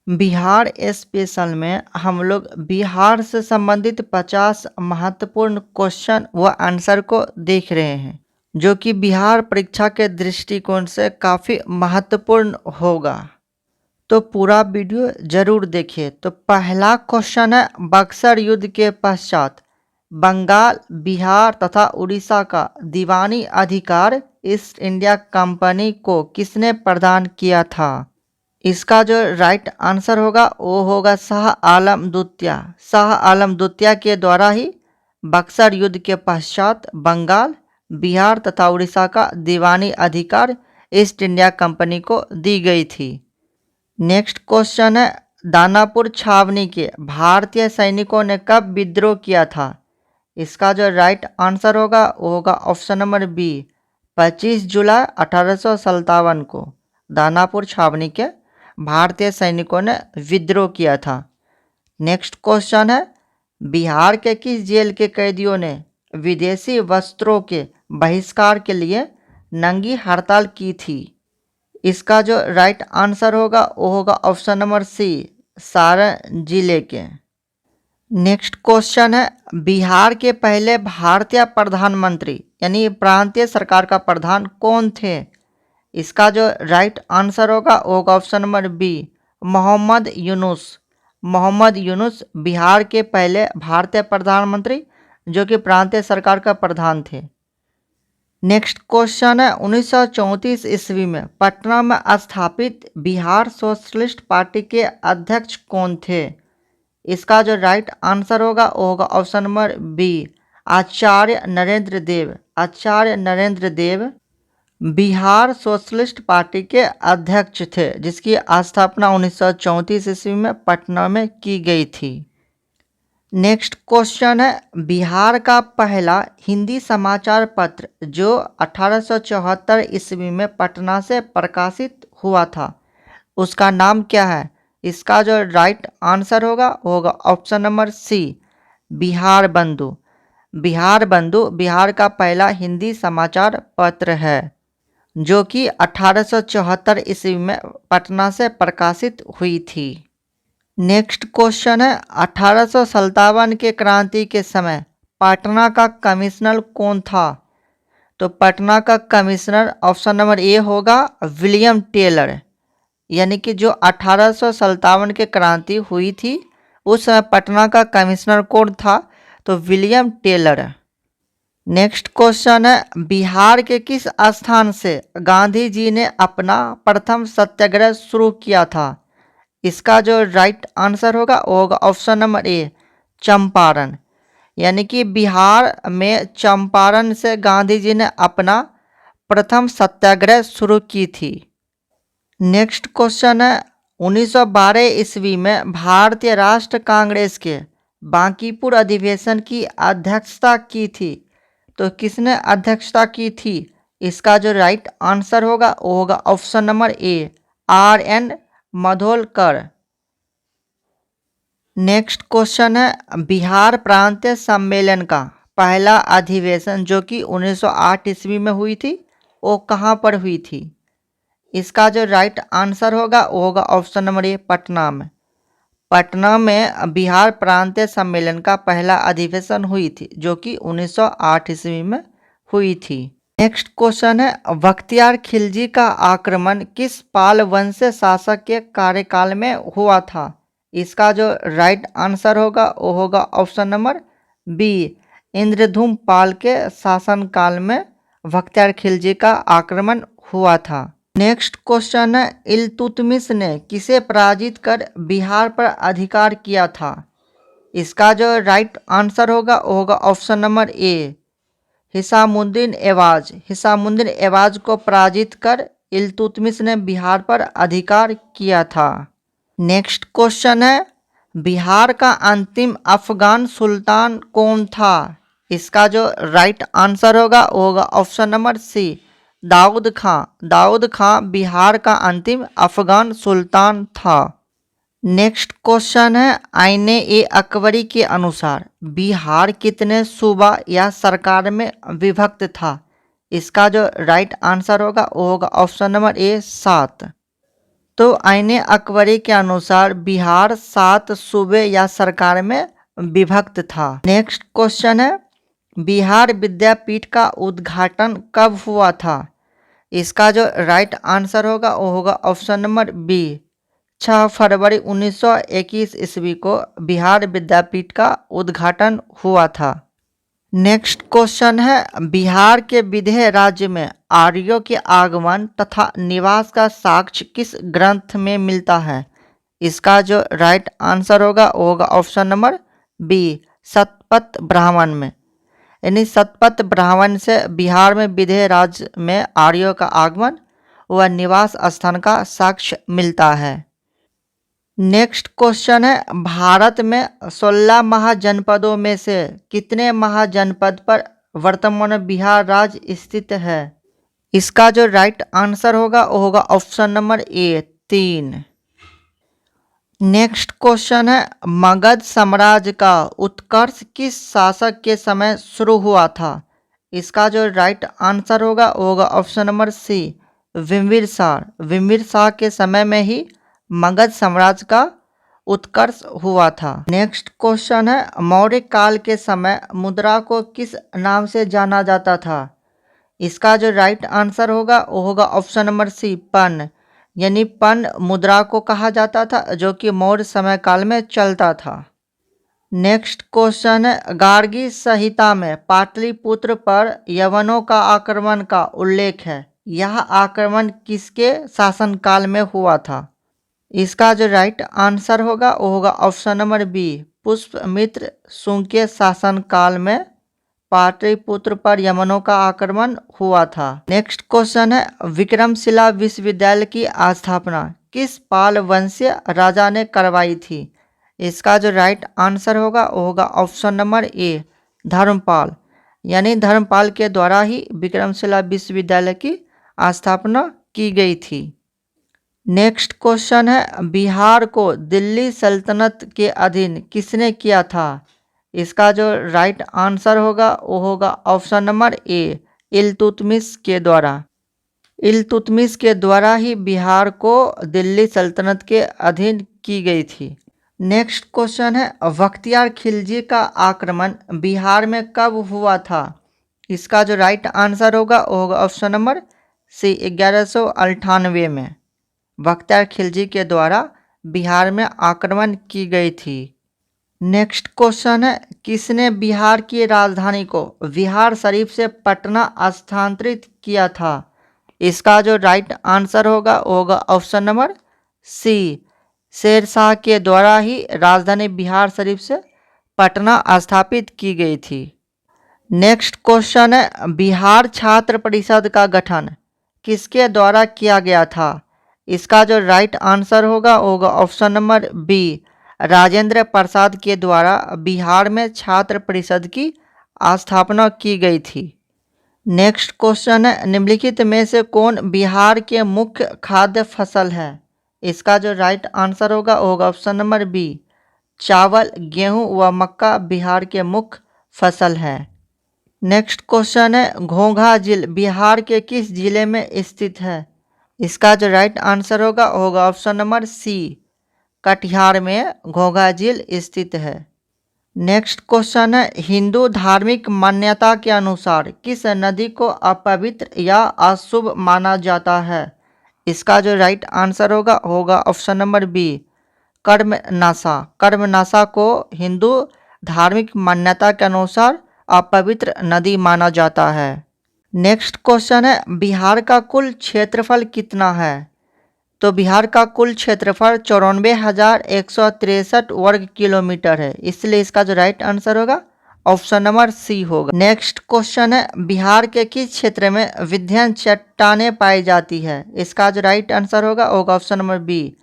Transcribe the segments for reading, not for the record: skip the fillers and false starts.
Bihar special में हम लोग बिहार से संबंधित 50 महत्वपूर्ण क्वेश्चन व आंसर को देख रहे हैं, जो कि बिहार परीक्षा के दृष्टिकोण से काफ़ी महत्वपूर्ण होगा। तो पूरा वीडियो जरूर देखिए। तो पहला क्वेश्चन है, बक्सर युद्ध के पश्चात बंगाल, बिहार तथा उड़ीसा का दीवानी अधिकार ईस्ट इंडिया कंपनी को किसने प्रदान किया था? इसका जो राइट आंसर होगा वो होगा शाह आलम द्वितीय। शाह आलम द्वितीय के द्वारा ही बक्सर युद्ध के पश्चात बंगाल, बिहार तथा उड़ीसा का दीवानी अधिकार ईस्ट इंडिया कंपनी को दी गई थी। नेक्स्ट क्वेश्चन है, दानापुर छावनी के भारतीय सैनिकों ने कब विद्रोह किया था? इसका जो राइट आंसर होगा वो होगा ऑप्शन नंबर बी, 25 जुलाई 1857 को दानापुर छावनी के भारतीय सैनिकों ने विद्रोह किया था। नेक्स्ट क्वेश्चन है, बिहार के किस जेल के कैदियों ने विदेशी वस्त्रों के बहिष्कार के लिए नंगी हड़ताल की थी? इसका जो राइट आंसर होगा वो होगा ऑप्शन नंबर सी, सारण जिले के। नेक्स्ट क्वेश्चन है, बिहार के पहले भारतीय प्रधानमंत्री यानी प्रांतीय सरकार का प्रधान कौन थे? इसका जो राइट आंसर होगा वो होगा option number B, Mohammad Yunus. Mohammad Yunus Bihar के पहले भारतीय प्रधानमंत्री जो कि प्रांतीय सरकार का प्रधान थे। नेक्स्ट क्वेश्चन है, 1934 ईस्वी में पटना में स्थापित बिहार सोशलिस्ट पार्टी के अध्यक्ष कौन थे? इसका जो राइट आंसर होगा वो होगा ऑप्शन नंबर बी, आचार्य नरेंद्र देव। आचार्य नरेंद्र देव बिहार सोशलिस्ट पार्टी के अध्यक्ष थे, जिसकी स्थापना 1934 ईस्वी में पटना में की गई थी। नेक्स्ट क्वेश्चन है, बिहार का पहला हिंदी समाचार पत्र जो 1874 ईस्वी में पटना से प्रकाशित हुआ था, उसका नाम क्या है? इसका जो राइट आंसर होगा वो होगा ऑप्शन नंबर सी, बिहार बंधु। बिहार बंधु बिहार का पहला हिंदी समाचार पत्र है जो कि 1874 ईस्वी में पटना से प्रकाशित हुई थी। नेक्स्ट क्वेश्चन है, 1857 के क्रांति के समय पटना का कमिश्नर कौन था? तो पटना का कमिश्नर ऑप्शन नंबर ए होगा विलियम टेलर। यानी कि जो 1857 के क्रांति हुई थी उस समय पटना का कमिश्नर कौन था? तो विलियम टेलर। नेक्स्ट क्वेश्चन है, बिहार के किस स्थान से गांधी जी ने अपना प्रथम सत्याग्रह शुरू किया था? इसका जो राइट आंसर होगा वो होगा ऑप्शन नंबर ए, चंपारण। यानी कि बिहार में चंपारण से गांधी जी ने अपना प्रथम सत्याग्रह शुरू की थी। नेक्स्ट क्वेश्चन है, 1912 ईस्वी में भारतीय राष्ट्र कांग्रेस के बांकीपुर अधिवेशन की अध्यक्षता की थी, तो किसने अध्यक्षता की थी? इसका जो राइट आंसर होगा वो होगा option number A, RN Madholkar. Next question है, बिहार प्रांतीय सम्मेलन का पहला अधिवेशन जो कि 1908 ईस्वी में हुई थी वो कहाँ पर हुई थी? इसका जो राइट आंसर होगा वो होगा ऑप्शन नंबर ए, पटना में। पटना में बिहार प्रांतीय सम्मेलन का पहला अधिवेशन हुई थी जो कि 1908 ईस्वी में हुई थी। नेक्स्ट क्वेश्चन है, बख्तियार खिलजी का आक्रमण किस पाल वंशीय शासक के कार्यकाल में हुआ था? इसका जो राइट आंसर होगा वो होगा ऑप्शन नंबर बी, इंद्रदुम्न पाल के शासनकाल में बख्तियार खिलजी का आक्रमण हुआ था। नेक्स्ट क्वेश्चन है, इल्तुतमिश ने किसे पराजित कर बिहार पर अधिकार किया था? इसका जो राइट आंसर होगा वो होगा option number A, Hisamuddin Iwaz. Hisamuddin Iwaz को पराजित कर इल्तुतमिश ने बिहार पर अधिकार किया था। नेक्स्ट क्वेश्चन है, बिहार का अंतिम अफगान सुल्तान कौन था? इसका जो राइट आंसर होगा वो होगा ऑप्शन नंबर सी, दाऊद खां। दाऊद खां बिहार का अंतिम अफगान सुल्तान था। नेक्स्ट क्वेश्चन है, आईने ए अकबरी के अनुसार बिहार कितने सूबा या सरकार में विभक्त था? इसका जो राइट आंसर होगा वो होगा ऑप्शन नंबर ए, 7। तो आईने अकबरी के अनुसार बिहार 7 सूबे या सरकार में विभक्त था। नेक्स्ट क्वेश्चन है, बिहार विद्यापीठ का उद्घाटन कब हुआ था? इसका जो राइट आंसर होगा वो होगा ऑप्शन नंबर बी, 6 फरवरी 1921 ईस्वी को बिहार विद्यापीठ का उद्घाटन हुआ था। नेक्स्ट क्वेश्चन है, बिहार के विदेह राज्य में आर्यों के आगमन तथा निवास का साक्ष्य किस ग्रंथ में मिलता है? इसका जो राइट आंसर होगा वो होगा option number B, Shatapatha Brahmana में। यानी शतपथ ब्राह्मण से बिहार में विदेह राज्य में आर्यों का आगमन व निवास स्थान का साक्ष्य मिलता है। नेक्स्ट क्वेश्चन है, भारत में 16 महाजनपदों में से कितने महाजनपद पर वर्तमान बिहार राज्य स्थित है? इसका जो राइट आंसर होगा वो होगा ऑप्शन नंबर ए, 3। नेक्स्ट क्वेश्चन है, मगध साम्राज्य का उत्कर्ष किस शासक के समय शुरू हुआ था? इसका जो राइट आंसर होगा वो होगा option number C, Vimbir Shah. Vimbir Shah के समय में ही मगध साम्राज्य का उत्कर्ष हुआ था। नेक्स्ट क्वेश्चन है, मौर्य काल के समय मुद्रा को किस नाम से जाना जाता था? इसका जो राइट आंसर होगा वो होगा ऑप्शन नंबर सी, पन। यानी पन मुद्रा को कहा जाता था जो कि मौर्य समय काल में चलता था। नेक्स्ट क्वेश्चन है, गार्गी संहिता में पाटलिपुत्र पर यवनों का आक्रमण का उल्लेख है। यह आक्रमण किसके शासनकाल में हुआ था? इसका जो राइट आंसर होगा वो होगा option number B, Pushyamitra Shunga के शासनकाल में पाटलिपुत्र पर यवनों का आक्रमण हुआ था। नेक्स्ट क्वेश्चन है, विक्रमशिला विश्वविद्यालय की स्थापना किस पाल वंशीय राजा ने करवाई थी? इसका जो राइट आंसर होगा वो होगा ऑप्शन नंबर ए, धर्मपाल। यानी धर्मपाल के द्वारा ही विक्रमशिला विश्वविद्यालय की स्थापना की गई थी। नेक्स्ट क्वेश्चन है, बिहार को दिल्ली सल्तनत के अधीन किसने किया था? इसका जो राइट आंसर होगा वो होगा ऑप्शन नंबर ए, इल्तुतमिश के द्वारा। इल्तुतमिश के द्वारा ही बिहार को दिल्ली सल्तनत के अधीन की गई थी। नेक्स्ट क्वेश्चन है, बख्तियार खिलजी का आक्रमण बिहार में कब हुआ था? इसका जो राइट आंसर होगा वो होगा ऑप्शन नंबर सी, 1198 में बख्तियार खिलजी के द्वारा बिहार में आक्रमण की गई थी। नेक्स्ट क्वेश्चन है, किसने बिहार की राजधानी को बिहार शरीफ से पटना स्थानांतरित किया था? इसका जो राइट आंसर होगा वो होगा ऑप्शन नंबर सी, शेर शाह के द्वारा ही राजधानी बिहार शरीफ से पटना स्थापित की गई थी। नेक्स्ट क्वेश्चन है, बिहार छात्र परिषद का गठन किसके द्वारा किया गया था? इसका जो राइट आंसर होगा वो होगा option number B, Rajendra Prasad के द्वारा बिहार में छात्र परिषद की स्थापना की गई थी। नेक्स्ट क्वेश्चन है, निम्नलिखित में से कौन बिहार के मुख्य खाद्य फसल है? इसका जो राइट आंसर होगा वो होगा ऑप्शन नंबर बी, चावल, गेहूं व मक्का बिहार के मुख्य फसल है। नेक्स्ट क्वेश्चन है, घोंघा झील बिहार के किस जिले में स्थित है? इसका जो राइट आंसर होगा वो होगा ऑप्शन नंबर सी, कटिहार में घोंघा झील स्थित है। नेक्स्ट क्वेश्चन है, हिंदू धार्मिक मान्यता के अनुसार किस नदी को अपवित्र या अशुभ माना जाता है? इसका जो राइट आंसर होगा option number B, Karmanasha. Karmanasha को हिंदू धार्मिक मान्यता के अनुसार अपवित्र नदी माना जाता है। नेक्स्ट क्वेश्चन है, बिहार का कुल क्षेत्रफल कितना है? तो बिहार का कुल क्षेत्रफल 94,163 वर्ग किलोमीटर है, इसलिए इसका जो राइट आंसर होगा ऑप्शन नंबर सी होगा। नेक्स्ट क्वेश्चन है, बिहार के किस क्षेत्र में विंध्य चट्टानें पाई जाती है? इसका जो राइट आंसर होगा ऑप्शन नंबर बी,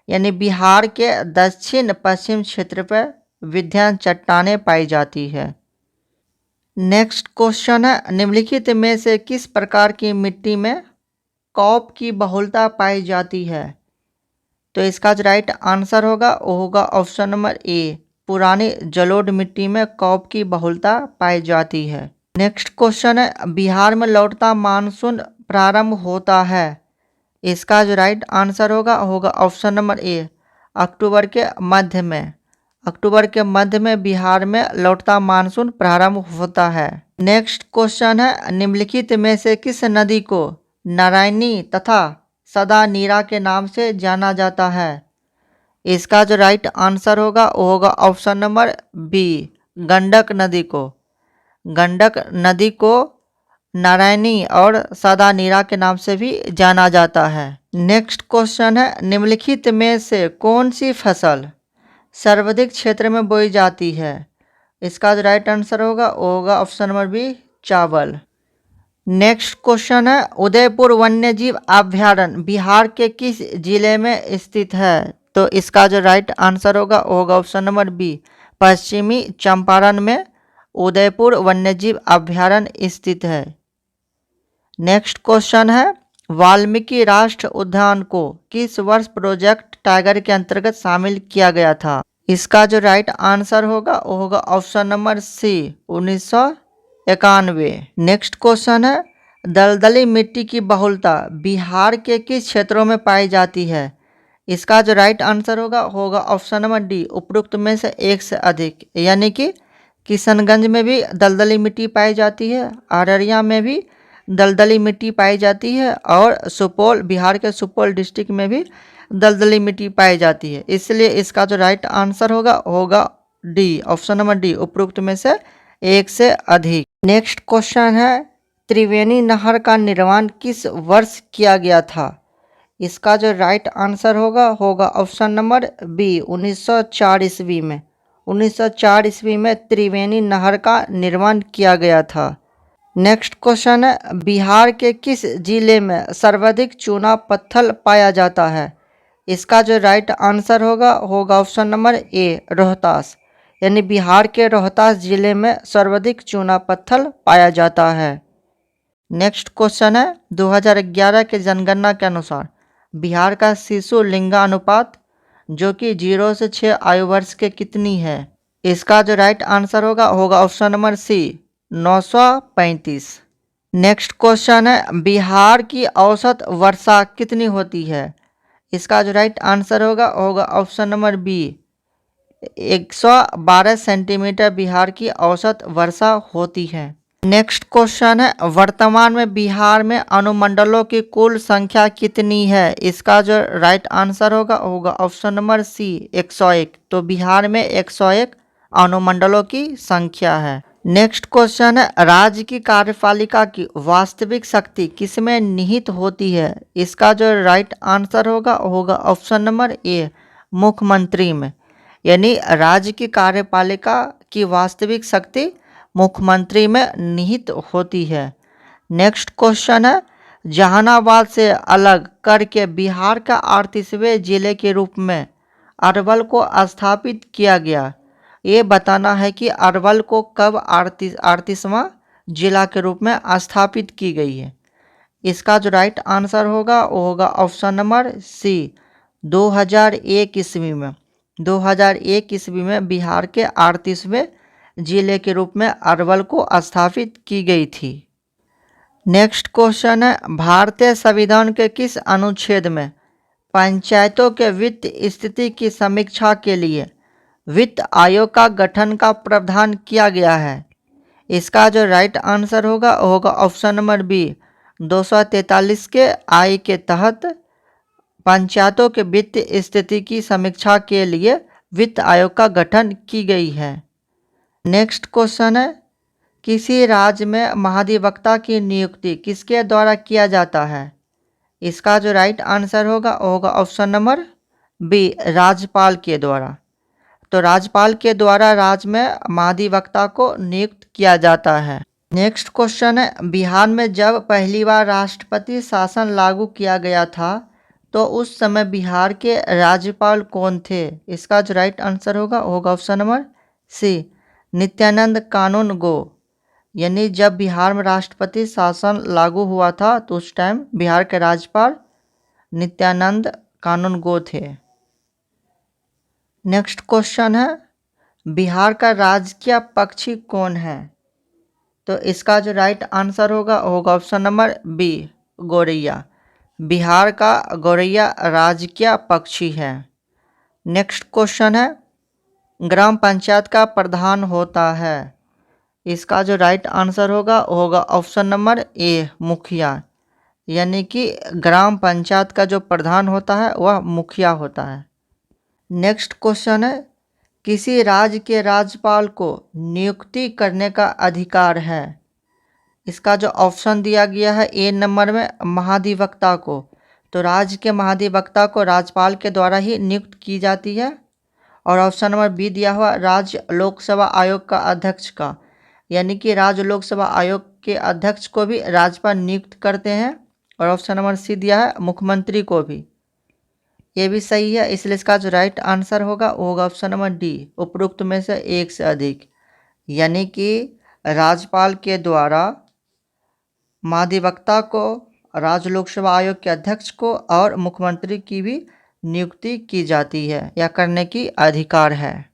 यानी बिहार के दक्षिण पश्चिम क्षेत्र पर विंध्य चट्टानें पाई जाती है। नेक्स्ट क्वेश्चन है, निम्नलिखित में से किस प्रकार की मिट्टी में कॉप की बहुलता पाई जाती है? तो इसका जो राइट आंसर होगा वो होगा ऑप्शन नंबर ए, पुरानी जलोढ़ मिट्टी में कॉप की बहुलता पाई जाती है। नेक्स्ट क्वेश्चन है, बिहार में लौटता मानसून प्रारंभ होता है इसका जो राइट आंसर होगा होगा ऑप्शन नंबर ए, अक्टूबर के मध्य में। अक्टूबर के मध्य में बिहार में लौटता मानसून प्रारंभ होता है। नेक्स्ट क्वेश्चन है, निम्नलिखित में से किस नदी को नारायणी तथा सदा नीरा के नाम से जाना जाता है? इसका जो राइट आंसर होगा वो होगा ऑप्शन नंबर बी, गंडक नदी को। गंडक नदी को नारायणी और सदा नीरा के नाम से भी जाना जाता है। नेक्स्ट क्वेश्चन है, निम्नलिखित में से कौन सी फसल सर्वाधिक क्षेत्र में बोई जाती है? इसका जो राइट आंसर होगा वो होगा ऑप्शन नंबर बी, चावल। नेक्स्ट क्वेश्चन है, उदयपुर वन्यजीव अभ्यारण्य बिहार के किस जिले में स्थित है? तो इसका जो राइट आंसर होगा वो होगा ऑप्शन नंबर बी, पश्चिमी चंपारण में उदयपुर वन्यजीव अभ्यारण्य स्थित है। नेक्स्ट क्वेश्चन है, वाल्मीकि राष्ट्रीय उद्यान को किस वर्ष प्रोजेक्ट टाइगर के अंतर्गत शामिल किया गया था? इसका जो राइट आंसर होगा वो होगा option number C, 1991। Next question है, दलदली मिट्टी की बहुलता बिहार के किस क्षेत्रों में पाई जाती है? इसका जो राइट आंसर होगा ऑप्शन नंबर डी, उपरोक्त में से एक से अधिक। यानी कि किशनगंज में भी दलदली मिट्टी पाई जाती है, अररिया में भी दलदली मिट्टी पाई जाती है और सुपौल, बिहार के सुपौल डिस्ट्रिक्ट में भी दलदली मिट्टी पाई जाती है। इसलिए इसका जो राइट आंसर होगा डी, ऑप्शन नंबर डी, उपरोक्त में से एक से अधिक। नेक्स्ट क्वेश्चन है, त्रिवेणी नहर का निर्माण किस वर्ष किया गया था? इसका जो राइट आंसर होगा ऑप्शन नंबर बी, 1904 ईस्वी में। 1904 ईस्वी में त्रिवेणी नहर का निर्माण किया गया था। नेक्स्ट क्वेश्चन है, बिहार के किस जिले में सर्वाधिक चूना पत्थर पाया जाता है? इसका जो राइट आंसर होगा ऑप्शन नंबर ए, रोहतास। यानी बिहार के रोहतास जिले में सर्वाधिक चूना पत्थर पाया जाता है। नेक्स्ट क्वेश्चन है, 2011 के जनगणना के अनुसार बिहार का शिशु लिंगानुपात जो कि 0 से 6 आयु वर्ष के कितनी है? इसका जो राइट आंसर होगा option number C, 935। Next question है, बिहार की औसत वर्षा कितनी होती है? इसका जो राइट आंसर होगा option number B, 112 centimetre Bihar की औसत वर्षा होती है। नेक्स्ट क्वेश्चन है, वर्तमान में बिहार में अनुमंडलों की कुल संख्या कितनी है? इसका जो राइट आंसर होगा ऑप्शन नंबर सी, 101। तो बिहार में 101 अनुमंडलों की संख्या है। नेक्स्ट क्वेश्चन है, राज्य की कार्यपालिका की वास्तविक शक्ति किसमें निहित होती है? इसका जो राइट आंसर होगा ऑप्शन नंबर ए, मुख्यमंत्री में। यानी राज्य की कार्यपालिका की वास्तविक शक्ति मुख्यमंत्री में निहित होती है। नेक्स्ट क्वेश्चन है, जहानाबाद से अलग करके बिहार का 38वें जिले के रूप में अरवल को स्थापित किया गया। ये बताना है कि अरवल को कब 38वां जिला के रूप में स्थापित की गई है। इसका जो राइट आंसर होगा ऑप्शन नंबर सी, 2001 ईस्वी में। 2001 ईस्वी में बिहार के 38वें जिले के रूप में अरवल को स्थापित की गई थी। नेक्स्ट क्वेश्चन है, भारतीय संविधान के किस अनुच्छेद में पंचायतों के वित्त स्थिति की समीक्षा के लिए वित्त आयोग का गठन का प्रावधान किया गया है? इसका जो राइट आंसर होगा ऑप्शन नंबर बी, 243 के आई के तहत पंचायतों के वित्त स्थिति की समीक्षा के लिए वित्त आयोग का गठन की गई है। नेक्स्ट क्वेश्चन है, किसी राज्य में महाधिवक्ता की नियुक्ति किसके द्वारा किया जाता है? इसका जो राइट आंसर होगा ऑप्शन नंबर बी, राज्यपाल के द्वारा। तो राज्यपाल के द्वारा राज्य में महाधिवक्ता को नियुक्त किया जाता है। नेक्स्ट क्वेश्चन है, बिहार में जब पहली बार राष्ट्रपति शासन लागू किया गया था तो उस समय बिहार के राज्यपाल कौन थे? इसका जो राइट आंसर होगा ऑप्शन नंबर सी, नित्यानंद कानून गो। यानी जब बिहार में राष्ट्रपति शासन लागू हुआ था तो उस टाइम बिहार के राज्यपाल नित्यानंद कानून गो थे। नेक्स्ट क्वेश्चन है, बिहार का राजकीय पक्षी कौन है? तो इसका जो राइट आंसर होगा ऑप्शन नंबर बी, गौरैया। बिहार का गौरैया राजकीय पक्षी है। नेक्स्ट क्वेश्चन है, ग्राम पंचायत का प्रधान होता है। इसका जो राइट आंसर होगा वो होगा ऑप्शन नंबर ए, मुखिया। यानी कि ग्राम पंचायत का जो प्रधान होता है वह मुखिया होता है। नेक्स्ट क्वेश्चन है, किसी राज्य के राज्यपाल को नियुक्ति करने का अधिकार है। इसका जो ऑप्शन दिया गया है ए नंबर में, महाधिवक्ता को। तो राज्य के महाधिवक्ता को राज्यपाल के द्वारा ही नियुक्त की जाती है। और ऑप्शन नंबर बी दिया हुआ राज्य लोकसेवा आयोग का अध्यक्ष का, यानी कि राज्य लोकसेवा आयोग के अध्यक्ष को भी राज्यपाल नियुक्त करते हैं। और ऑप्शन नंबर सी दिया है मुख्यमंत्री को भी, ये भी सही है। इसलिए इसका जो राइट आंसर होगा वो होगा ऑप्शन नंबर डी, उपरोक्त में से एक से अधिक। यानी कि राज्यपाल के द्वारा महाधिवक्ता को, राज्य लोक सेवा आयोग के अध्यक्ष को और मुख्यमंत्री की भी नियुक्ति की जाती है या करने की अधिकार है।